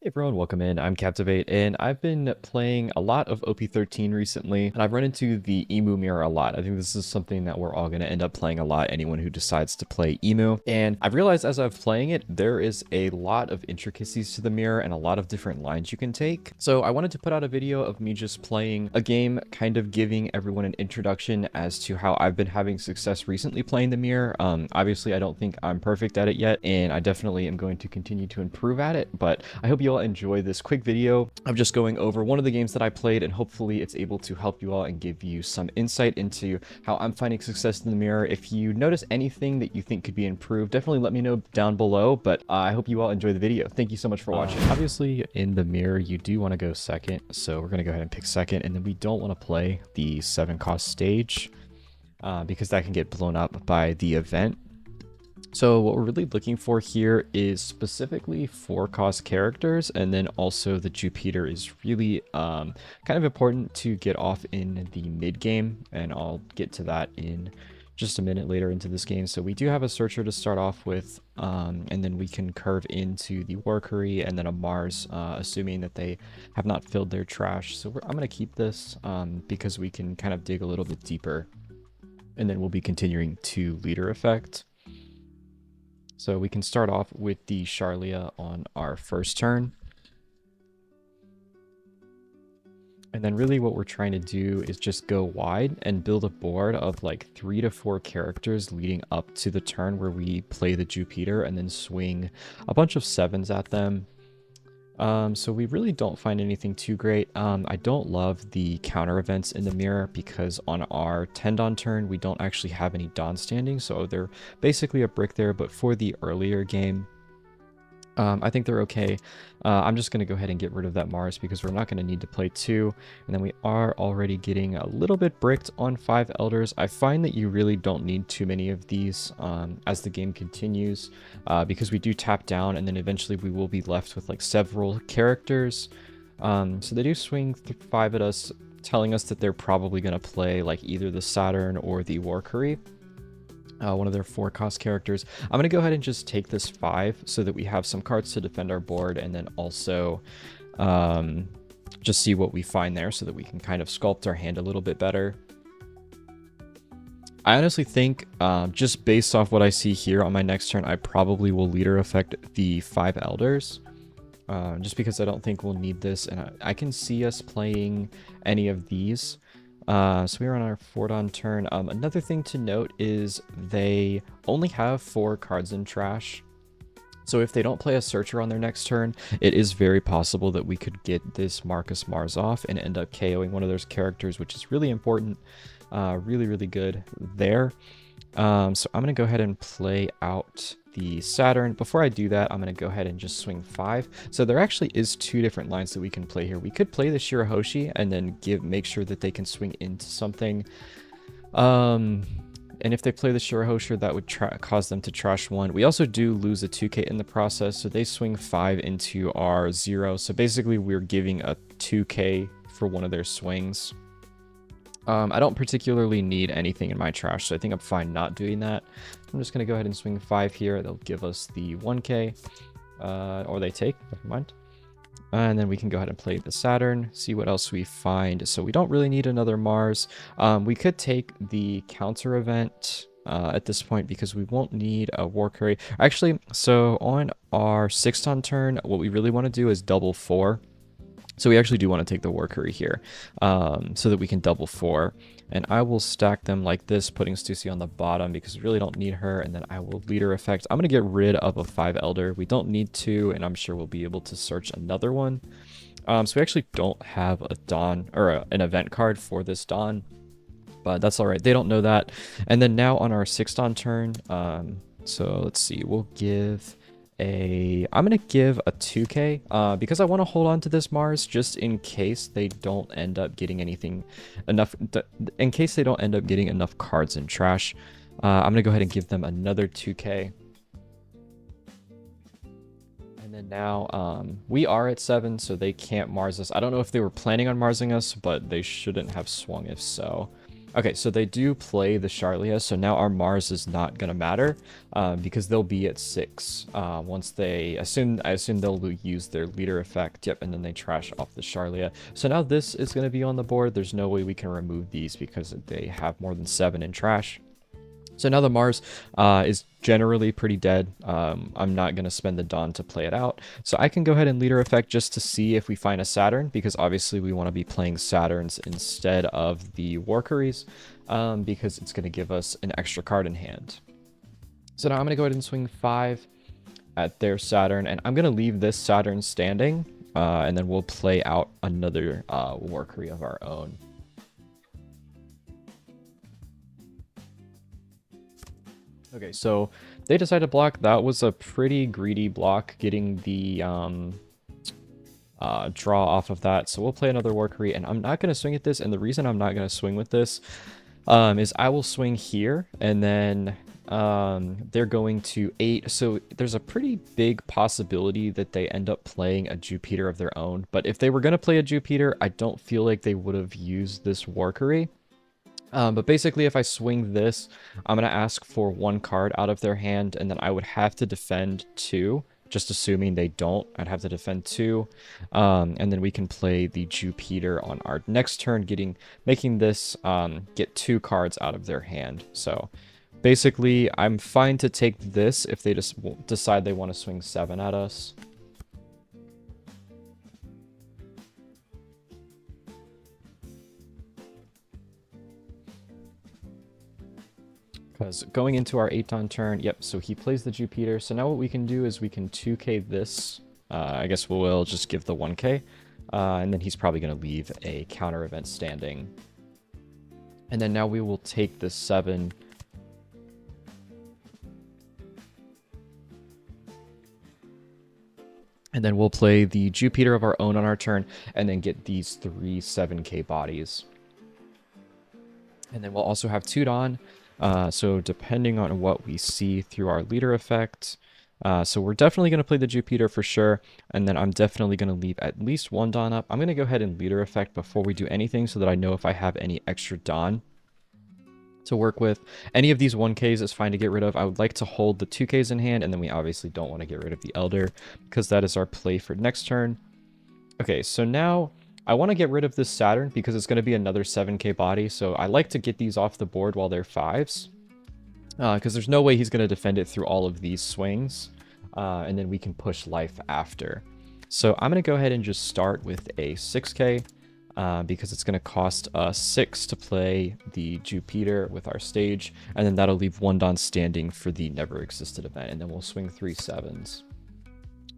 Hey everyone, welcome in. I'm Captivate, and I've been playing a lot of OP13 recently, and I've run into the Emu mirror a lot. I think this is something that we're all going to end up playing a lot, anyone who decides to play Emu. And I've realized as I'm playing it, there is a lot of intricacies to the mirror and a lot of different lines you can take. So I wanted to put out a video of me just playing a game, kind of giving everyone an introduction as to how I've been having success recently playing the mirror. Obviously, I don't think I'm perfect at it yet, and I definitely am going to continue to improve at it, but I hope you all enjoy this quick video of just going over one of the games that I played, and hopefully it's able to help you all and give you some insight into how I'm finding success in the mirror. If you notice anything that you think could be improved, definitely let me know down below, but I hope you all enjoy the video. Thank you so much for watching. Obviously, in the mirror, you do want to go second, so we're going to go ahead and pick second, and then we don't want to play the 7-cost stage because that can get blown up by the event. So what we're really looking for here is specifically 4-cost characters, and then also the Jupiter is really kind of important to get off in the mid game, and I'll get to that in just a minute later into this game. So we do have a Searcher to start off with, and then we can curve into the Workery and then a Mars, assuming that they have not filled their trash. So I'm going to keep this because we can kind of dig a little bit deeper, and then we'll be continuing to leader effect. So we can start off with the Charlia on our first turn. And then really what we're trying to do is just go wide and build a board of like 3 to 4 characters leading up to the turn where we play the Jupiter and then swing a bunch of 7s at them. So we really don't find anything too great. I don't love the counter events in the mirror because on our 10 Dawn turn, we don't actually have any Dawn standing. So they're basically a brick there, but for the earlier game, I think they're okay. I'm just going to go ahead and get rid of that Mars because we're not going to need to play 2. And then we are already getting a little bit bricked on 5 Elders. I find that you really don't need too many of these as the game continues because we do tap down and then eventually we will be left with like several characters. So they do swing 5 at us, telling us that they're probably going to play like either the Saturn or the Workery. One of their 4-cost characters. I'm going to go ahead and just take this 5 so that we have some cards to defend our board, and then also just see what we find there so that we can kind of sculpt our hand a little bit better. I honestly think just based off what I see here on my next turn, I probably will leader effect the 5 Elders. Just because I don't think we'll need this, and I can see us playing any of these. So we are on our 4 Dawn turn. Another thing to note is they only have 4 cards in trash. So if they don't play a Searcher on their next turn, it is very possible that we could get this Marcus Mars off and end up KOing one of those characters, which is really important. Really, really good there. So I'm going to go ahead and play out the Saturn. Before I do that, I'm going to go ahead and just swing 5. So there actually is 2 different lines that we can play here. We could play the Shirahoshi and then make sure that they can swing into something. And if they play the Shirahoshi, that would cause them to trash 1. We also do lose a 2k in the process, so they swing 5 into our 0. So basically we're giving a 2k for one of their swings. I don't particularly need anything in my trash, so I think I'm fine not doing that. I'm just going to go ahead and swing 5 here. They'll give us the 1k, or they take, never mind. And then we can go ahead and play the Saturn, see what else we find. So we don't really need another Mars. We could take the counter event at this point because we won't need a Workery. Actually, so on our 6 Dawn turn, what we really want to do is double 4. So we actually do want to take the Workery here so that we can double 4. And I will stack them like this, putting Stussy on the bottom because we really don't need her. And then I will leader effect. I'm going to get rid of a 5 Elder. We don't need to, and I'm sure we'll be able to search another one. So we actually don't have a Dawn or an event card for this Dawn, but that's all right. They don't know that. And then now on our 6 Dawn turn, so let's see, we'll give I'm gonna give a 2k because I want to hold on to this Mars just in case they don't end up getting enough cards in trash. I'm gonna go ahead and give them another 2k. And then now we are at 7, so they can't Mars us. I don't know if they were planning on Marsing us, but they shouldn't have swung if so. Okay, so they do play the Charlia, so now our Mars is not gonna matter because they'll be at 6 once they I assume they'll use their leader effect. Yep, and then they trash off the Charlia. So now this is gonna be on the board. There's no way we can remove these because they have more than 7 in trash. So now the Mars is generally pretty dead. I'm not going to spend the Dawn to play it out. So I can go ahead and leader effect just to see if we find a Saturn, because obviously we want to be playing Saturns instead of the Warkeries, because it's going to give us an extra card in hand. So now I'm going to go ahead and swing 5 at their Saturn, and I'm going to leave this Saturn standing, and then we'll play out another Warkery of our own. Okay, so they decided to block. That was a pretty greedy block, getting the draw off of that. So we'll play another Warkery, and I'm not going to swing at this. And the reason I'm not going to swing with this is I will swing here, and then they're going to 8. So there's a pretty big possibility that they end up playing a Jupiter of their own. But if they were going to play a Jupiter, I don't feel like they would have used this Warkery. But basically, if I swing this, I'm going to ask for 1 card out of their hand, and then I would have to defend 2. Just assuming they don't, I'd have to defend 2. And then we can play the Jupiter on our next turn, making this get 2 cards out of their hand. So basically, I'm fine to take this if they just decide they want to swing 7 at us. Because going into our 8-on turn, yep, so he plays the Jupiter. So now what we can do is we can 2k this. I guess we'll just give the 1k. And then he's probably going to leave a counter event standing. And then now we will take the 7. And then we'll play the Jupiter of our own on our turn, and then get these 3 7k bodies. And then we'll also have 2 Dawn. So depending on what we see through our leader effect, so we're definitely going to play the Jupiter for sure, and then I'm definitely going to leave at least 1 Dawn up. I'm going to go ahead and leader effect before we do anything so that I know if I have any extra Dawn to work with. Any of these 1Ks is fine to get rid of. I would like to hold the 2Ks in hand, and then we obviously don't want to get rid of the Elder because that is our play for next turn. Okay, so now I want to get rid of this Saturn because it's going to be another 7k body, so I like to get these off the board while they're 5s. Because there's no way he's going to defend it through all of these swings, and then we can push life after. So I'm going to go ahead and just start with a 6k, because it's going to cost us 6 to play the Jupiter with our stage, and then that'll leave 1 Dawn standing for the never existed event, and then we'll swing 3 7s.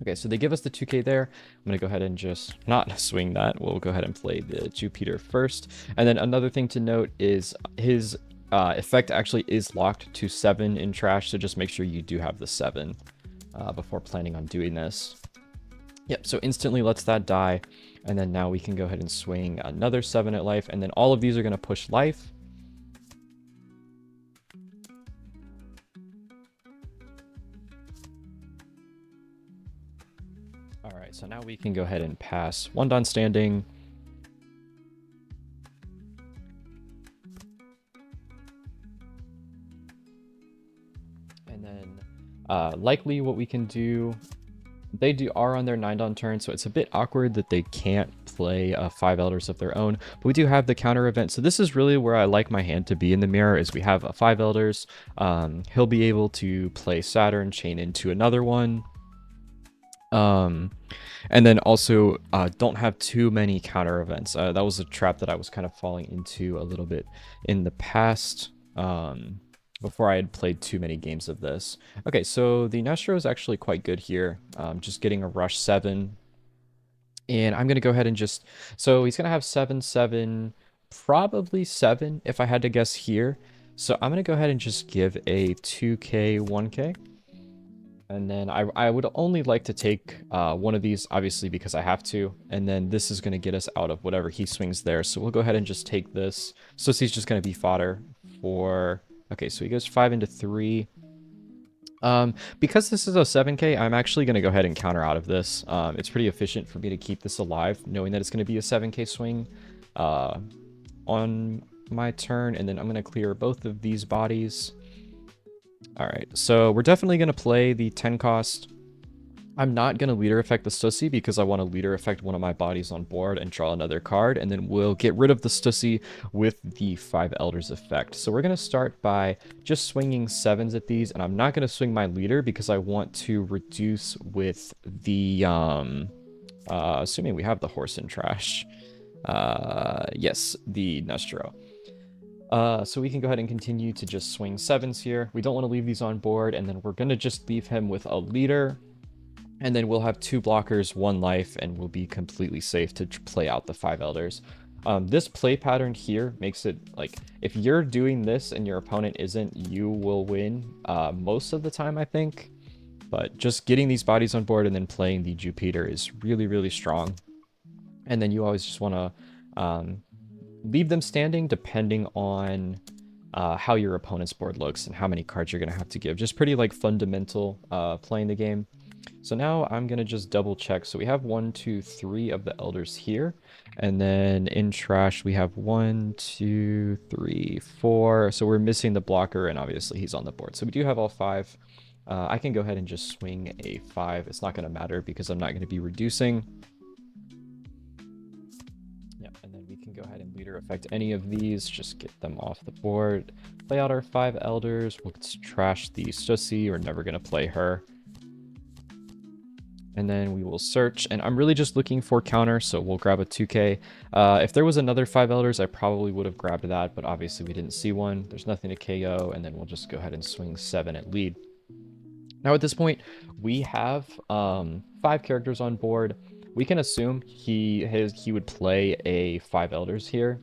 Okay, so they give us the 2k there. I'm going to go ahead and just not swing that. We'll go ahead and play the Jupiter first. And then another thing to note is his effect actually is locked to 7 in trash, so just make sure you do have the 7 before planning on doing this. Yep, so instantly lets that die. And then now we can go ahead and swing another 7 at life. And then all of these are going to push life. Alright, so now we can go ahead and pass 1 Dawn standing. And then likely what we can do, they are on their 9 Dawn turn, so it's a bit awkward that they can't play 5 Elders of their own. But we do have the counter event, so this is really where I like my hand to be in the mirror, is we have 5 Elders. He'll be able to play Saturn, chain into another one. And then also don't have too many counter events. That was a trap that I was kind of falling into a little bit in the past, before I had played too many games of this. Okay, so the Nestro is actually quite good here, just getting a rush 7. And I'm going to go ahead and just, so he's going to have 7 7, probably 7 if I had to guess here. So I'm going to go ahead and just give a 2k 1k. And then I would only like to take one of these, obviously, because I have to. And then this is going to get us out of whatever he swings there. So we'll go ahead and just take this. So he's just going to be fodder for... Okay, so he goes 5 into 3. Because this is a 7k, I'm actually going to go ahead and counter out of this. It's pretty efficient for me to keep this alive, knowing that it's going to be a 7k swing on my turn, and then I'm going to clear both of these bodies. All right, so we're definitely going to play the 10 cost. I'm not going to leader effect the Stussy because I want to leader effect one of my bodies on board and draw another card, and then we'll get rid of the Stussy with the 5 Elders effect. So we're going to start by just swinging 7s at these, and I'm not going to swing my leader because I want to reduce with the, assuming we have the horse in trash. Yes, the Nestro. So we can go ahead and continue to just swing 7s here. We don't want to leave these on board, and then we're going to just leave him with a leader. And then we'll have 2 blockers, 1 life, and we'll be completely safe to play out the 5 Elders. This play pattern here makes it, like, if you're doing this and your opponent isn't, you will win most of the time, I think. But just getting these bodies on board and then playing the Jupiter is really, really strong. And then you always just want to leave them standing depending on how your opponent's board looks and how many cards you're going to have to give. Just pretty, like, fundamental playing the game. So now I'm going to just double check. So we have 1, 2, 3 of the Elders here. And then in trash, we have 1, 2, 3, 4. So we're missing the blocker, and obviously he's on the board. So we do have all 5. I can go ahead and just swing a 5. It's not going to matter because I'm not going to be reducing. Yeah, and then we can go ahead and leader effect any of these. Just get them off the board. Play out our 5 Elders. We'll trash the Stussy. We're never going to play her. And then we will search, and I'm really just looking for counter, so we'll grab a 2k. If there was another 5 Elders, I probably would have grabbed that, but obviously we didn't see one. There's nothing to KO, and then we'll just go ahead and swing 7 at lead. Now at this point, we have 5 characters on board. We can assume he would play a 5 Elders here.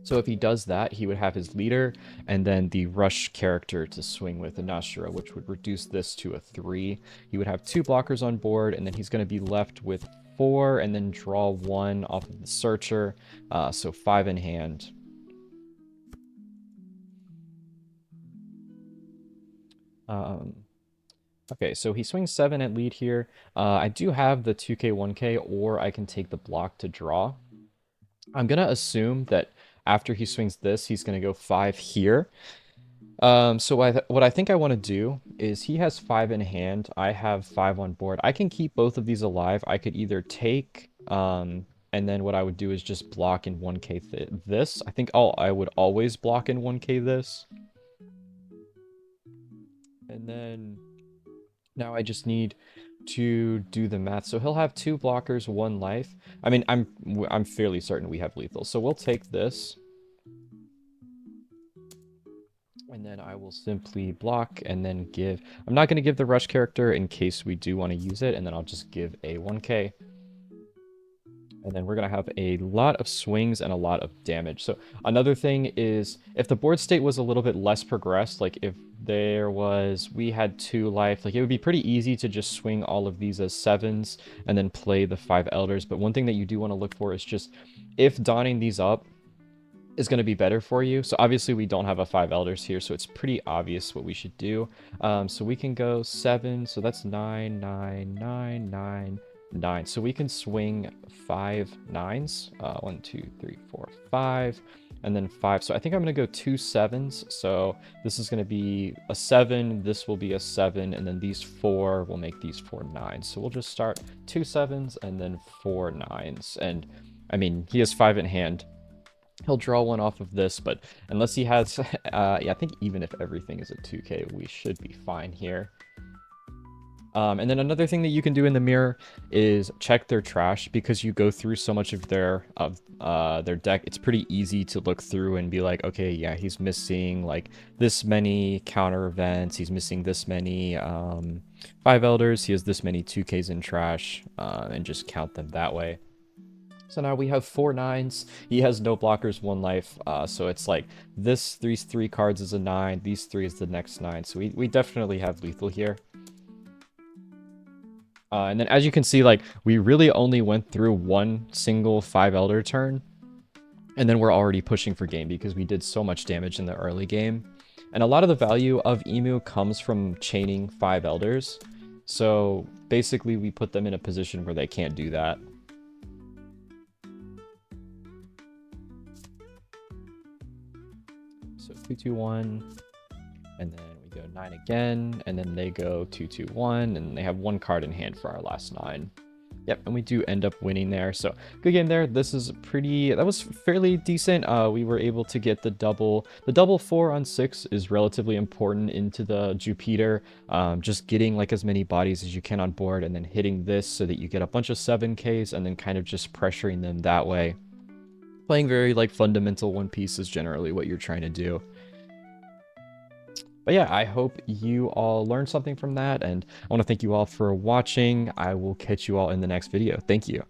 So if he does that, he would have his leader and then the rush character to swing with the Nashira, which would reduce this to a 3. He would have 2 blockers on board, and then he's going to be left with 4 and then draw 1 off of the searcher. So 5 in hand. Okay, so he swings 7 at lead here. I do have the 2k, 1k, or I can take the block to draw. I'm going to assume that after he swings this, he's going to go 5 here. So what I think I want to do is he has 5 in hand. I have 5 on board. I can keep both of these alive. I could either take, and then what I would do is just block in 1k this. I think I would always block in 1k this. And then now I just need to do the math. So he'll have 2 blockers, 1 life. I mean, I'm fairly certain we have lethal. So we'll take this. And then I will simply block and then give... I'm not going to give the rush character in case we do want to use it. And then I'll just give a 1k. And then we're going to have a lot of swings and a lot of damage. So another thing is, if the board state was a little bit less progressed, like if we had 2 life, like it would be pretty easy to just swing all of these as 7s and then play the 5 Elders. But one thing that you do want to look for is just, if donning these up is going to be better for you. So obviously we don't have a 5 Elders here, so it's pretty obvious what we should do. So we can go 7, so that's 9, 9, 9, 9, 9. So we can swing 5 9s. 1, 2, 3, 4, 5, and then 5. So I think I'm going to go 2 7s. So this is going to be a 7, this will be a 7, and then these 4 will make these 4 9s. So we'll just start 2 7s and then 4 9s. And I mean, he has 5 in hand. He'll draw 1 off of this, but unless he has... yeah, I think even if everything is at 2k, we should be fine here. And then another thing that you can do in the mirror is check their trash, because you go through so much of their deck. It's pretty easy to look through and be like, okay, yeah, he's missing like this many counter events. He's missing this many 5 Elders. He has this many 2ks in trash, and just count them that way. So now we have 4 9s. He has no blockers, 1 life. So it's like these 3 cards is a 9. These 3 is the next 9. So we definitely have lethal here. And then as you can see, like we really only went through 1 single 5 Elder turn. And then we're already pushing for game because we did so much damage in the early game. And a lot of the value of Emu comes from chaining 5 Elders. So basically we put them in a position where they can't do that. 2-2-1, and then we go 9 again, and then they go 2-2-1, and they have 1 card in hand for our last 9. Yep, and we do end up winning there. So good game there. This is that was fairly decent. We were able to get the double. The double 4 on 6 is relatively important into the Jupiter. Just getting like as many bodies as you can on board, and then hitting this so that you get a bunch of 7Ks, and then kind of just pressuring them that way. Playing very like fundamental one piece is generally what you're trying to do. But yeah, I hope you all learned something from that, and I want to thank you all for watching. I will catch you all in the next video. Thank you.